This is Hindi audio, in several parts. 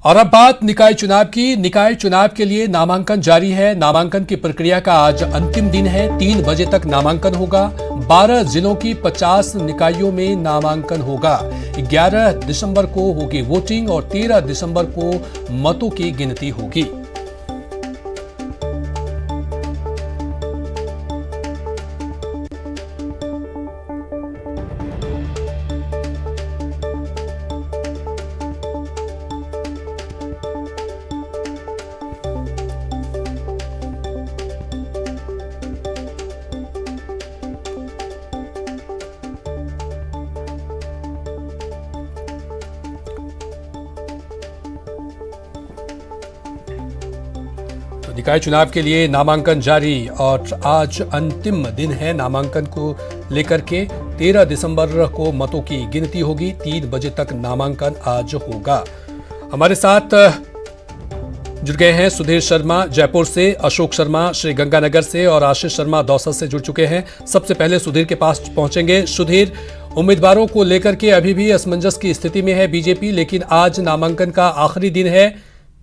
और अब बात निकाय चुनाव की। निकाय चुनाव के लिए नामांकन जारी है। नामांकन की प्रक्रिया का आज अंतिम दिन है। 3 बजे तक नामांकन होगा। 12 जिलों की 50 निकायों में नामांकन होगा। 11 दिसंबर को होगी वोटिंग और 13 दिसंबर को मतों की गिनती होगी। निकाय चुनाव के लिए नामांकन जारी और आज अंतिम दिन है नामांकन को लेकर के। 13 दिसंबर को मतों की गिनती होगी। 3 बजे तक नामांकन आज होगा। हमारे साथ जुड़ गए हैं सुधीर शर्मा जयपुर से, अशोक शर्मा श्री गंगानगर से और आशीष शर्मा दौसा से जुड़ चुके हैं। सबसे पहले सुधीर के पास पहुंचेंगे। सुधीर, उम्मीदवारों को लेकर के अभी भी असमंजस की स्थिति में है बीजेपी, लेकिन आज नामांकन का आखिरी दिन है।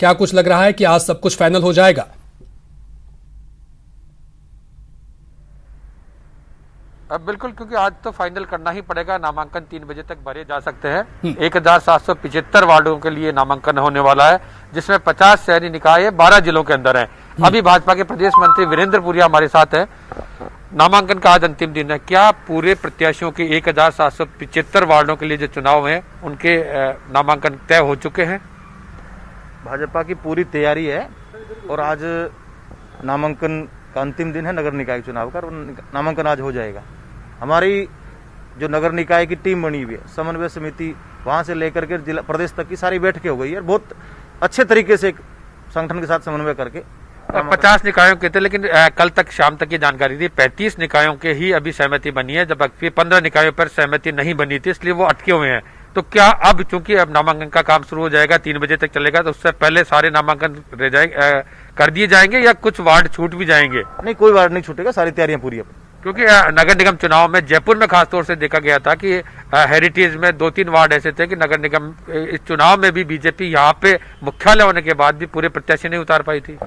क्या कुछ लग रहा है कि आज सब कुछ फाइनल हो जाएगा? अब बिल्कुल, क्योंकि आज तो फाइनल करना ही पड़ेगा। नामांकन 3 बजे तक भरे जा सकते हैं। 1775 वार्डों के लिए नामांकन होने वाला है, जिसमें 50 शहरी निकाय 12 जिलों के अंदर हैं। अभी भाजपा के प्रदेश मंत्री वीरेंद्र पुरिया हमारे साथ हैं। नामांकन का आज अंतिम दिन है। क्या पूरे प्रत्याशियों के 1775 वार्डों के लिए जो चुनाव है उनके नामांकन तय हो चुके हैं? भाजपा की पूरी तैयारी है और आज नामांकन का अंतिम दिन है नगर निकाय चुनाव का। नामांकन आज हो जाएगा। हमारी जो नगर निकाय की टीम बनी हुई है, समन्वय समिति, वहां से लेकर के जिला प्रदेश तक की सारी बैठकें हो गई है। बहुत अच्छे तरीके से संगठन के साथ समन्वय करके 50 निकायों के थे, लेकिन कल तक शाम तक की जानकारी थी 35 निकायों के ही अभी सहमति बनी है, जबकि 15 निकायों पर सहमति नहीं बनी थी, इसलिए वो अटके हुए हैं। तो क्या अब चूंकि अब नामांकन का काम शुरू हो जाएगा, 3 बजे तक चलेगा, तो उससे पहले सारे नामांकन कर दिए जाएंगे या कुछ वार्ड छूट भी जाएंगे? नहीं, कोई वार्ड नहीं छूटेगा, सारी तैयारियां पूरी है। क्योंकि नगर निगम चुनाव में जयपुर में खासतौर से देखा गया था कि हेरिटेज में 2-3 वार्ड ऐसे थे कि नगर निगम इस चुनाव में भी बीजेपी यहाँ पे मुख्यालय होने के बाद भी पूरे प्रत्याशी नहीं उतार पाई थी।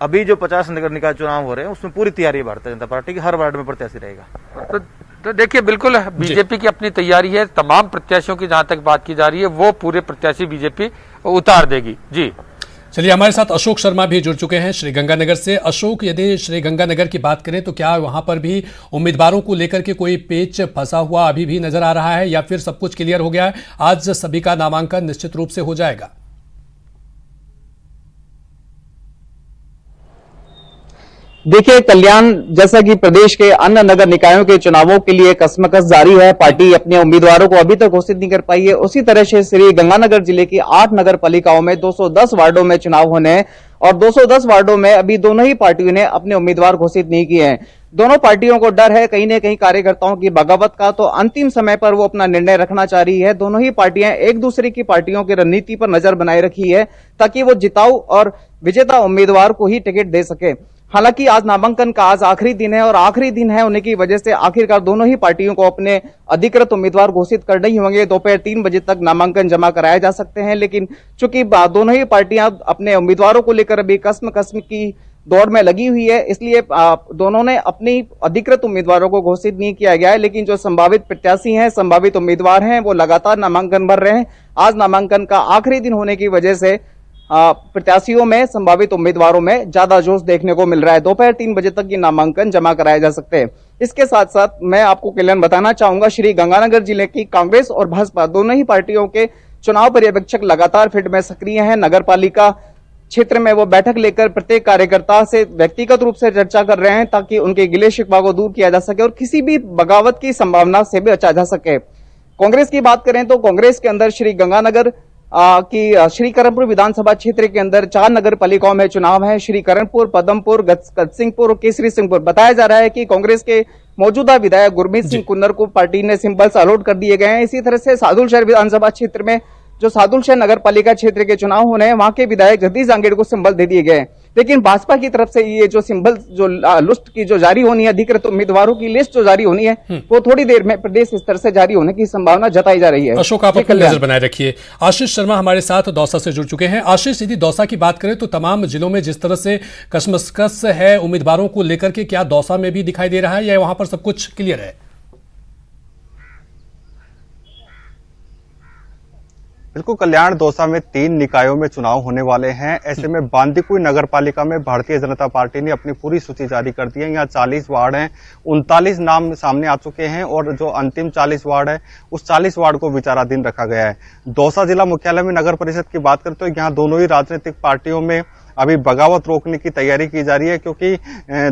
अभी जो 50 नगर निकाय चुनाव हो रहे हैं उसमें पूरी तैयारी भारतीय जनता पार्टी की, हर वार्ड में प्रत्याशी रहेगा। तो देखिए, बिल्कुल बीजेपी की अपनी तैयारी है। तमाम प्रत्याशियों की जहां तक बात की जा रही है, वो पूरे प्रत्याशी बीजेपी उतार देगी। जी चलिए, हमारे साथ अशोक शर्मा भी जुड़ चुके हैं श्री गंगानगर से। अशोक, यदि श्री गंगानगर की बात करें तो क्या वहां पर भी उम्मीदवारों को लेकर के कोई पेच फंसा हुआ अभी भी नजर आ रहा है या फिर सब कुछ क्लियर हो गया है? आज सभी का नामांकन निश्चित रूप से हो जाएगा। देखिए कल्याण, जैसा कि प्रदेश के अन्य नगर निकायों के चुनावों के लिए कसमकस जारी है, पार्टी अपने उम्मीदवारों को अभी तक घोषित नहीं कर पाई है। उसी तरह से श्री गंगानगर जिले की 8 नगर पालिकाओं में 210 वार्डों में चुनाव होने हैं और 210 वार्डों में अभी दोनों ही पार्टियों ने अपने उम्मीदवार घोषित नहीं किए हैं। दोनों पार्टियों को डर है कहीं न कहीं कार्यकर्ताओं की बगावत का, तो अंतिम समय पर वो अपना निर्णय रखना चाह रही है। दोनों ही पार्टियां एक दूसरे की पार्टियों की रणनीति पर नजर बनाए रखी है ताकि वो जिताऊ और विजेता उम्मीदवार को ही टिकट दे सके। हालांकि आज नामांकन का आज आखिरी दिन है और आखिरी दिन है होने की वजह से आखिरकार दोनों ही पार्टियों को अपने अधिकृत उम्मीदवार घोषित करने ही होंगे। दोपहर 3 बजे तक नामांकन जमा कराए जा सकते हैं, लेकिन चूंकि दोनों ही पार्टियां अपने उम्मीदवारों को लेकर अभी कसम की दौड़ में लगी हुई है, इसलिए दोनों ने अपनी अधिकृत उम्मीदवारों को घोषित नहीं किया गया है। लेकिन जो संभावित प्रत्याशी हैं, संभावित उम्मीदवार हैं, वो लगातार नामांकन भर रहे हैं। आज नामांकन का आखिरी दिन होने की वजह से प्रत्याशियों में, संभावित उम्मीदवारों में ज्यादा जोश देखने को मिल रहा है। दोपहर 3 बजे तक ये नामांकन जमा कराए जा सकते हैं। इसके साथ साथ मैं आपको कल्याण बताना चाहूंगा, श्री गंगानगर जिले की कांग्रेस और भाजपा दोनों ही पार्टियों के चुनाव पर्यवेक्षक लगातार फील्ड में सक्रिय हैं। नगर पालिका क्षेत्र में वो बैठक लेकर प्रत्येक कार्यकर्ता से व्यक्तिगत रूप से चर्चा कर रहे हैं ताकि उनके गिले शिकवा को दूर किया जा सके और किसी भी बगावत की संभावना से भी बचा जा सके। कांग्रेस की बात करें तो कांग्रेस के अंदर श्री गंगानगर की श्रीकरणपुर विधानसभा क्षेत्र के अंदर 4 नगर पालिकाओं में चुनाव है। श्रीकरणपुर, पदमपुर, गजसिंहपुर और केसरी सिंहपुर। बताया जा रहा है कि कांग्रेस के मौजूदा विधायक गुरमीत सिंह कुन्नर को पार्टी ने सिंबल्स अलॉट कर दिए गए हैं। इसी तरह से सादुलशहर विधानसभा क्षेत्र में जो सादुलशहर नगर पालिका क्षेत्र के चुनाव होने हैं, वहां के विधायक जगदीश जांगेड़ को सिंबल दे दिए गए। लेकिन भाजपा की तरफ से ये जो सिंबल जो लिस्ट की जो जारी होनी है, अधिकृत उम्मीदवारों की लिस्ट जो जारी होनी है, वो थोड़ी देर में प्रदेश स्तर से जारी होने की संभावना जताई जा रही है। अशोक, आप अपनी नजर बनाए रखिए। आशीष शर्मा हमारे साथ दौसा से जुड़ चुके हैं। आशीष, यदि दौसा की बात करें तो तमाम जिलों में जिस तरह से कसमकस है उम्मीदवारों को लेकर के, क्या दौसा में भी दिखाई दे रहा है या वहां पर सब कुछ क्लियर है? बिल्कुल कल्याण, दौसा में 3 निकायों में चुनाव होने वाले हैं। ऐसे में बांदीकुई नगर पालिका में भारतीय जनता पार्टी ने अपनी पूरी सूची जारी कर दी है। यहाँ 40 वार्ड हैं, 39 नाम सामने आ चुके हैं और जो अंतिम 40 वार्ड है उस 40 वार्ड को विचाराधीन रखा गया है। दौसा जिला मुख्यालय में नगर परिषद की बात करें तो यहाँ दोनों ही राजनीतिक पार्टियों में अभी बगावत रोकने की तैयारी की जा रही है, क्योंकि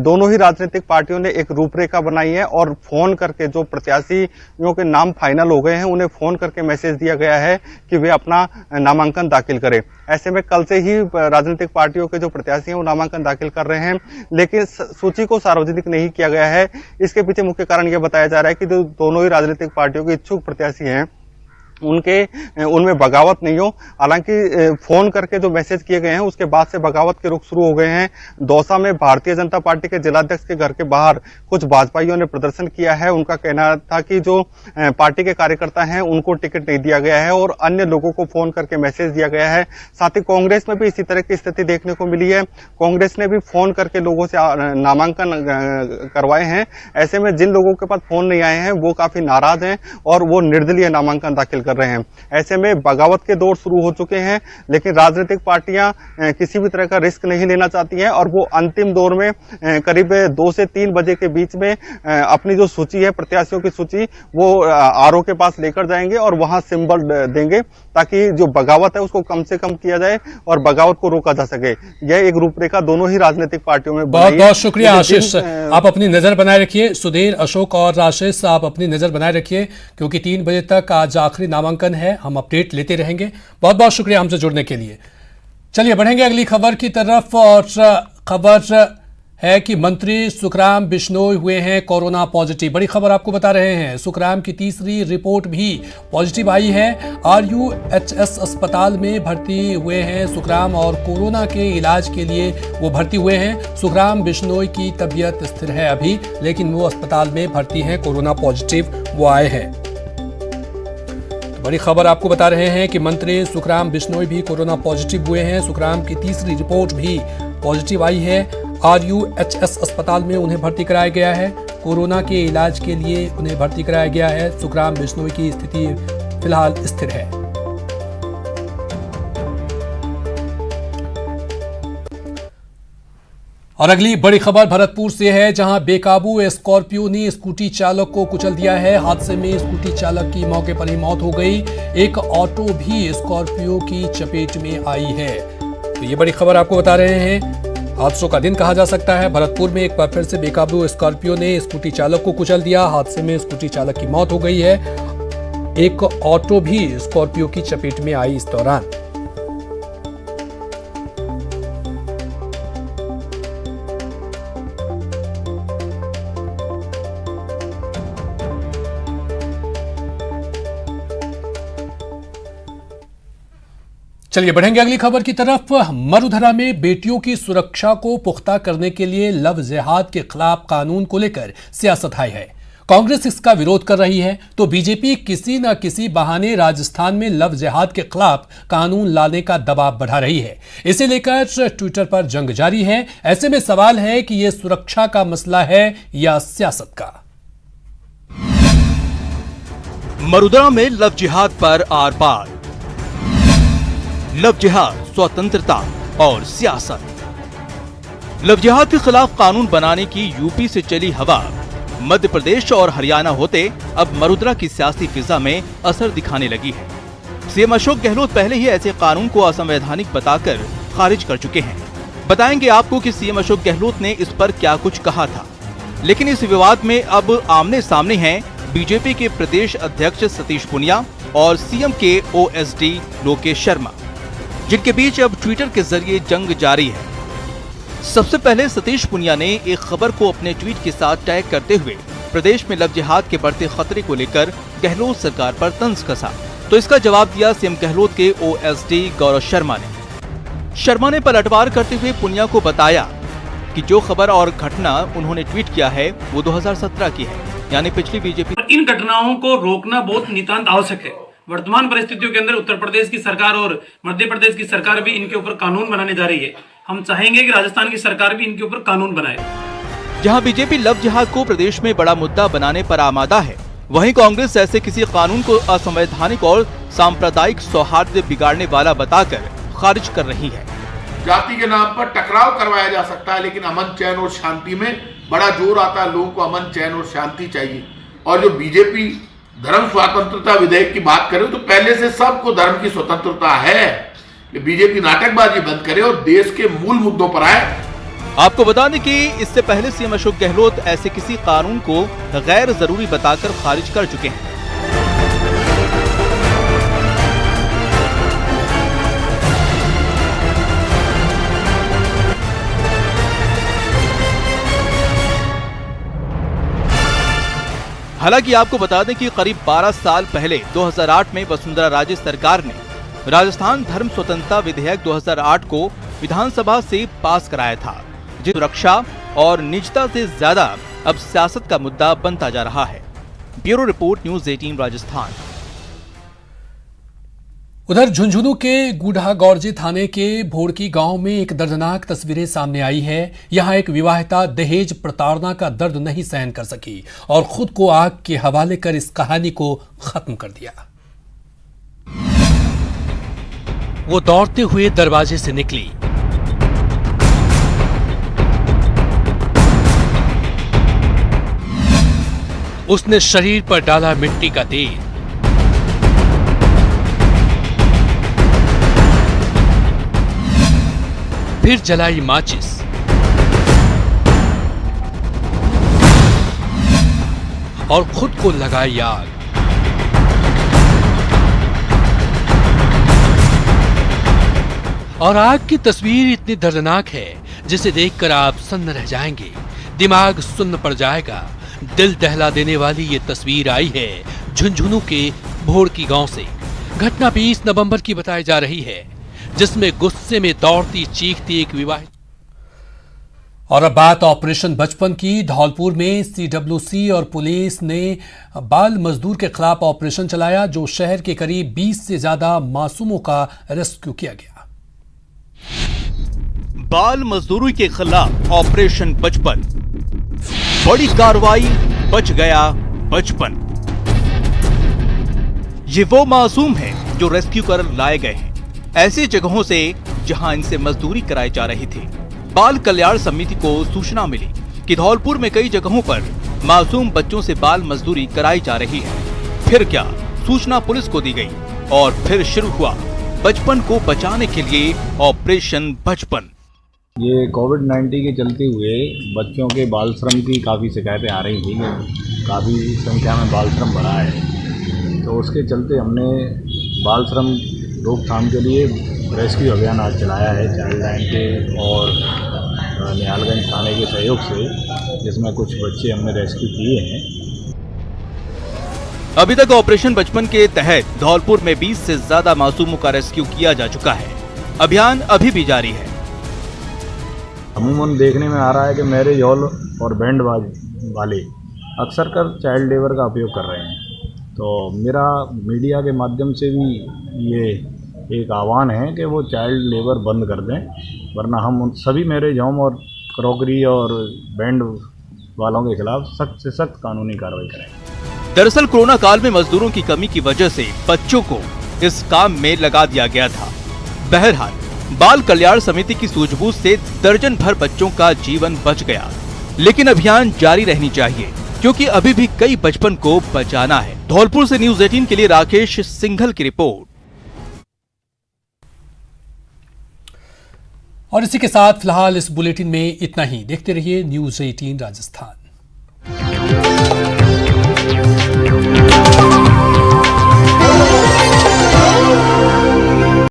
दोनों ही राजनीतिक पार्टियों ने एक रूपरेखा बनाई है और फोन करके जो प्रत्याशियों के नाम फाइनल हो गए हैं उन्हें फोन करके मैसेज दिया गया है कि वे अपना नामांकन दाखिल करें। ऐसे में कल से ही राजनीतिक पार्टियों के जो प्रत्याशी हैं वो नामांकन दाखिल कर रहे हैं, लेकिन सूची को सार्वजनिक नहीं किया गया है। इसके पीछे मुख्य कारण यह बताया जा रहा है कि जो दोनों ही राजनीतिक पार्टियों के इच्छुक प्रत्याशी हैं उनमें बगावत नहीं हो। हालांकि फोन करके जो मैसेज किए गए हैं उसके बाद से बगावत के रुख शुरू हो गए हैं। दौसा में भारतीय जनता पार्टी के जिलाध्यक्ष के घर के बाहर कुछ भाजपाइयों ने प्रदर्शन किया है। उनका कहना था कि जो पार्टी के कार्यकर्ता हैं उनको टिकट नहीं दिया गया है और अन्य लोगों को फोन करके मैसेज दिया गया है। साथ ही कांग्रेस में भी इसी तरह की स्थिति देखने को मिली है। कांग्रेस ने भी फोन करके लोगों से नामांकन करवाए हैं। ऐसे में जिन लोगों के पास फोन नहीं आए हैं वो काफी नाराज हैं और वो निर्दलीय नामांकन दाखिल कर रहे हैं। ऐसे में बगावत के दौर शुरू हो चुके हैं, लेकिन राजनीतिक पार्टियां किसी भी तरह का रिस्क नहीं लेना चाहती हैं और वो अंतिम दौर में करीब 2 से 3 बजे के बीच में अपनी जो सूची है, प्रत्याशियों की सूची, वो आरओ के पास लेकर जाएंगे और वहां सिंबल देंगे ताकि जो बगावत है उसको कम से कम किया जाए और बगावत को रोका जा सके। यह एक रूपरेखा दोनों ही राजनीतिक पार्टियों में बहुत बहुत शुक्रिया आशीष, आप अपनी नजर बनाए रखिए। सुधीर, अशोक और आशीष, आप अपनी नजर बनाए रखिए क्योंकि 3 बजे तक आज आखिरी नामांकन है। हम अपडेट लेते रहेंगे। बहुत बहुत शुक्रिया हमसे जुड़ने के लिए। चलिए बढ़ेंगे अगली खबर की तरफ और खबर है कि मंत्री सुखराम बिश्नोई हुए हैं कोरोना पॉजिटिव। बड़ी खबर आपको बता रहे हैं, सुखराम की तीसरी रिपोर्ट भी पॉजिटिव आई है। RUHS अस्पताल में भर्ती हुए हैं सुखराम और कोरोना के इलाज के लिए वो भर्ती हुए हैं। सुखराम बिश्नोई की तबीयत स्थिर है अभी, लेकिन वो अस्पताल में भर्ती हैं, कोरोना पॉजिटिव वो आए हैं। बड़ी खबर आपको बता रहे हैं कि मंत्री सुखराम बिश्नोई भी कोरोना पॉजिटिव हुए हैं। सुखराम की तीसरी रिपोर्ट भी पॉजिटिव आई है। RUHS अस्पताल में उन्हें भर्ती कराया गया है। कोरोना के इलाज के लिए उन्हें भर्ती कराया गया है। सुखराम बिश्नोई की स्थिति फिलहाल स्थिर है। और अगली बड़ी खबर भरतपुर से है, जहां बेकाबू स्कॉर्पियो ने स्कूटी चालक को कुचल दिया है। हादसे में स्कूटी चालक की मौके पर ही मौत हो गई। एक ऑटो भी स्कॉर्पियो की चपेट में आई है। तो ये बड़ी खबर आपको बता रहे हैं। हादसों का दिन कहा जा सकता है। भरतपुर में एक बार फिर से बेकाबू स्कॉर्पियो ने स्कूटी चालक को कुचल दिया। हादसे में स्कूटी चालक की मौत हो गई है। एक ऑटो भी स्कॉर्पियो की चपेट में आई इस दौरान। चलिए बढ़ेंगे अगली खबर की तरफ। मरुधरा में बेटियों की सुरक्षा को पुख्ता करने के लिए लव जिहाद के खिलाफ कानून को लेकर सियासत आई है। कांग्रेस इसका विरोध कर रही है तो बीजेपी किसी न किसी बहाने राजस्थान में लव जिहाद के खिलाफ कानून लाने का दबाव बढ़ा रही है। इसे लेकर ट्विटर पर जंग जारी है। ऐसे में सवाल है कि यह सुरक्षा का मसला है या सियासत का। मरुधरा में लव जिहाद पर आर पार। लव जिहाद, स्वतंत्रता और सियासत। लव जिहाद के खिलाफ कानून बनाने की यूपी से चली हवा मध्य प्रदेश और हरियाणा होते अब मरुधरा की सियासी फिजा में असर दिखाने लगी है। सीएम अशोक गहलोत पहले ही ऐसे कानून को असंवैधानिक बताकर खारिज कर चुके हैं। बताएंगे आपको कि सीएम अशोक गहलोत ने इस पर क्या कुछ कहा था। लेकिन इस विवाद में अब आमने सामने हैं बीजेपी के प्रदेश अध्यक्ष सतीश पुनिया और सीएम के OSD लोकेश शर्मा, जिनके बीच अब ट्विटर के जरिए जंग जारी है। सबसे पहले सतीश पुनिया ने एक खबर को अपने ट्वीट के साथ टैग करते हुए प्रदेश में लव जिहाद के बढ़ते खतरे को लेकर गहलोत सरकार पर तंज कसा। तो इसका जवाब दिया सीएम गहलोत के ओएसडी गौरव शर्मा ने। शर्मा ने पलटवार करते हुए पुनिया को बताया कि जो खबर और घटना उन्होंने ट्वीट किया है वो 2017 की है, यानी पिछली बीजेपी। इन घटनाओं को रोकना बहुत नितांत आवश्यक है। वर्तमान परिस्थितियों के अंदर उत्तर प्रदेश की सरकार और मध्य प्रदेश की सरकार भी इनके ऊपर कानून बनाने जा रही है। हम चाहेंगे कि राजस्थान की सरकार भी इनके ऊपर कानून बनाए। जहां बीजेपी लव जिहाद को प्रदेश में बड़ा मुद्दा बनाने पर आमादा है, वहीं कांग्रेस ऐसे किसी कानून को असंवैधानिक और सांप्रदायिक सौहार्द बिगाड़ने वाला बताकर खारिज कर रही है। जाति के नाम पर टकराव करवाया जा सकता है, लेकिन अमन चैन और शांति में बड़ा जोर आता है। लोगों को अमन चैन और शांति चाहिए। और जो बीजेपी धर्म स्वतंत्रता विधेयक की बात करे तो पहले से सबको धर्म की स्वतंत्रता है। बीजेपी नाटकबाजी बंद करे और देश के मूल मुद्दों पर आए। आपको बता दें कि इससे पहले सीएम अशोक गहलोत ऐसे किसी कानून को गैर जरूरी बताकर खारिज कर चुके हैं। हालांकि आपको बता दें कि करीब 12 साल पहले 2008 में वसुंधरा राजे सरकार ने राजस्थान धर्म स्वतंत्रता विधेयक 2008 को विधानसभा से पास कराया था, जिस सुरक्षा और निजता से ज्यादा अब सियासत का मुद्दा बनता जा रहा है। Bureau report, news 18 Rajasthan. उधर झुंझुनू के गूढ़ागौरजे थाने के भोड़की गांव में एक दर्दनाक तस्वीरें सामने आई है। यहां एक विवाहिता दहेज प्रताड़ना का दर्द नहीं सहन कर सकी और खुद को आग के हवाले कर इस कहानी को खत्म कर दिया। वो दौड़ते हुए दरवाजे से निकली, उसने शरीर पर डाला मिट्टी का तेल, फिर जलाई माचिस, और खुद को लगाई आग। और आग की तस्वीर इतनी दर्दनाक है जिसे देखकर आप सन्न रह जाएंगे, दिमाग सुन्न पड़ जाएगा। दिल दहला देने वाली ये तस्वीर आई है झुंझुनू के भोड़की गांव से। घटना 20 नवंबर की बताई जा रही है, जिसमें गुस्से में दौड़ती चीखती एक विवाहित। और अब बात ऑपरेशन बचपन की। धौलपुर में सीडब्ल्यूसी और पुलिस ने बाल मजदूर के खिलाफ ऑपरेशन चलाया, जो शहर के करीब 20 से ज्यादा मासूमों का रेस्क्यू किया गया। बाल मजदूरी के खिलाफ ऑपरेशन बचपन, बड़ी कार्रवाई, बच गया बचपन। ये वो मासूम हैं जो रेस्क्यू कर लाए गए हैं ऐसी जगहों से जहां इनसे मजदूरी कराई जा रही थी। बाल कल्याण समिति को सूचना मिली कि धौलपुर में कई जगहों पर मासूम बच्चों से बाल मजदूरी कराई जा रही है। फिर क्या, सूचना पुलिस को दी गई और फिर शुरू हुआ बचपन को बचाने के लिए ऑपरेशन बचपन। ये कोविड-19 के चलते हुए बच्चों के बाल श्रम की काफ़ी शिकायतें आ रही थी, काफ़ी संख्या में बाल श्रम बढ़ा है। तो उसके चलते हमने बाल श्रम रोकथाम के लिए रेस्क्यू अभियान आज चलाया है चाइल्ड लाइन के और निहालगंज थाने के सहयोग से, जिसमें कुछ बच्चे हमने रेस्क्यू किए हैं। अभी तक ऑपरेशन बचपन के तहत धौलपुर में 20 से ज्यादा मासूमों का रेस्क्यू किया जा चुका है। अभियान अभी भी जारी है। अमूमन देखने में आ रहा है कि मैरिज हॉल और बैंड वाले अक्सर कर चाइल्ड लेबर का उपयोग कर रहे हैं। तो मेरा मीडिया के माध्यम से भी ये एक आह्वान है कि वो चाइल्ड लेबर बंद कर दें, वरना हम उन सभी मैरिज होम और क्रॉकरी और बैंड वालों के खिलाफ सख्त से सख्त कानूनी कार्रवाई करें। दरअसल कोरोना काल में मजदूरों की कमी की वजह से बच्चों को इस काम में लगा दिया गया था। बहरहाल बाल कल्याण समिति की सूझबूझ से दर्जन भर बच्चों का जीवन बच गया, लेकिन अभियान जारी रहनी चाहिए क्योंकि अभी भी कई बचपन को बचाना है। धौलपुर से न्यूज़ 18 के लिए राकेश सिंघल की रिपोर्ट। और इसी के साथ फिलहाल इस बुलेटिन में इतना ही। देखते रहिए न्यूज़ 18 राजस्थान।